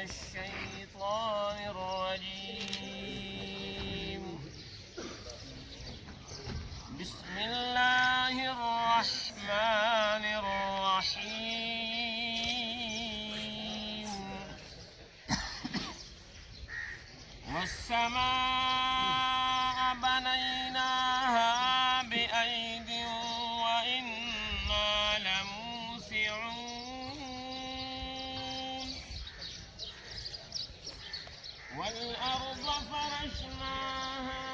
الشيطان الرجيم. بسم الله الرحمن الرحيم. والسماء بنيناها بأيد وإنا لموسعون. والأرض فرشناها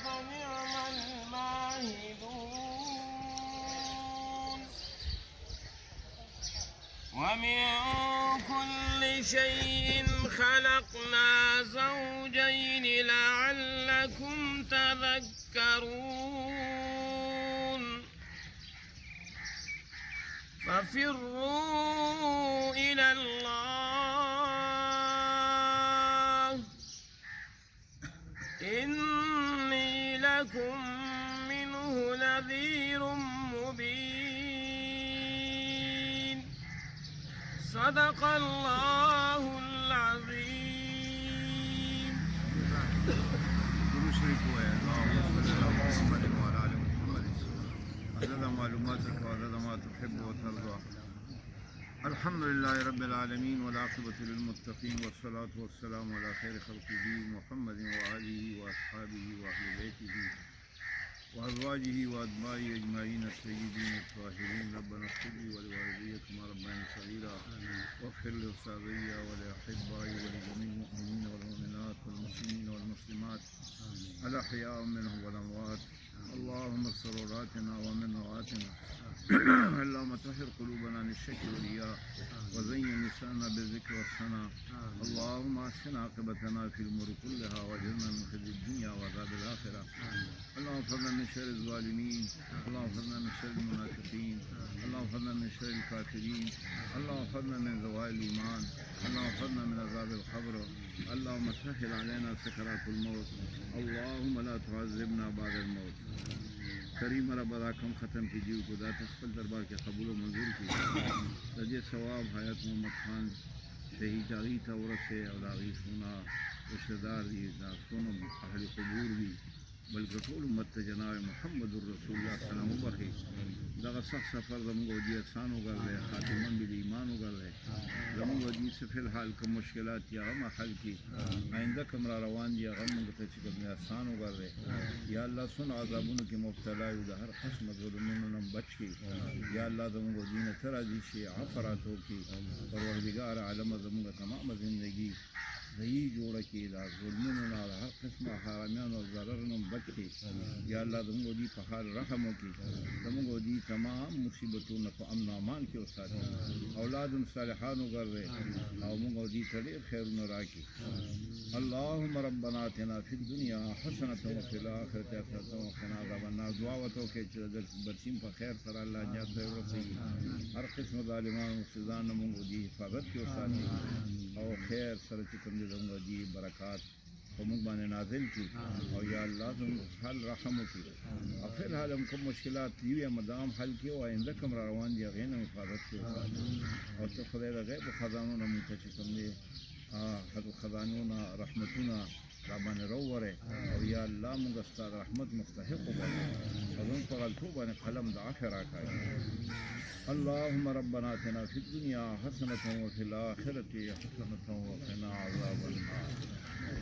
فنعم الماهدون. ومن كل شيء خلقنا زوجين لعلكم تذكرون. ففروا إلى الله إني لكم منه نذير مبين. صدق الله العظيم. عدد معلوماتك وعدد ما تحب وترضى. الحمد لله رب العالمين والعاقبة للمتقين والصلاة والسلام على خير خلقه محمد وآله وأصحابه وأهل بيته وأزواجه وأتباعه أجمعين السيدين الطاهرين. ربنا اغفر لي ولوالدي كما ربياني صغيرا واغفر لأستاذي ولأحبائي ولجميع المؤمنين والمؤمنات والمسلمين والمسلمات الأحياء منهم والأموات. اللهم استر عوراتنا ومن رواتنا. اللهم طهر قلوبنا من الشك والرياء وزين لساننا بالذكر والثناء. اللهم احسن عاقبتنا في الامور كلها واجرنا من خزي الدنيا وعذاب الاخره. اللهم اغفرنا من شر الظالمين. اللهم اغفرنا من شر المنافقين. اللهم اغفرنا من شر الكافرين. اللهم اغفرنا من زوال الايمان. اللهم اغفرنا من عذاب القبر. اللهم سهل علينا سكرات الموت. اللهم لا تعذبنا بعد الموت. کریم رب دا کم ختم کیجیے کو دا تسفل دربار کے قبول و منظور کی رجے ثواب حیات محمد خان شہید آغی تا ورثے اور آغی سونا رشتہ دار دی دا سونم اہل قبور دی بلکہ طول امت جناب محمد الرسول اللہ صلی اللہ علیہ وسلم دا سخت سفر زمگو دی آسان ہو کر رہے خاتمن بھی ایمان ہو کر رہے زمگو دی سے فی الحال کم مشکلات یا غم حل کی آئندہ کمرہ روان دی غم منگتا چکر میں آسان ہو کر رہے یا اللہ سن عذابون کی مبتلا دا ہر قسم ظلمون نم بچ کی یا اللہ زمگو دین ترہ دیشی عفراتوں کی پروردگار عالم زمگو تمام زندگی دہی جوڑ کی دا ظلمون دا ہر قسم حرامیان و ضررن بچ کی یا اللہ زمگو دی پہار رحموں کی زمگو دی تمام مصیبتوں نفع امن و امان کی استاد اولاد صالحان کر رہے اور منگو دی تڑے خیر نورا کی. اللهم ربنا آتنا فی الدنیا حسنة وفی الآخرة حسنة وقنا عذاب النار. دعاوتوں کے چردر برسیم پر خیر سر اللہ جات خیر رسی ہر قسم ظالمان و مفسدان منگو دی حفاظت کی استاد اور خیر سر چکم دی زمگو دی برکات ومقبان نازل کی اور یا اللہ تم حل رحم کی اور پھر حال ہم کو مشکلات دیوی مدام حل کی اور آئندہ کم روان دی غین حفاظت کی اور تو خدای غیب خزانوں نے منتشکم دی حد خزانوں رحمتنا ربان روورے اور یا اللہ مغستاد رحمت مستحق بنا اور ان پر غلطوبان قلم دعاف راکائی. اللهم ربنا آتنا فی الدنیا حسنة وفی الآخرة حسنة وقنا عذاب النار.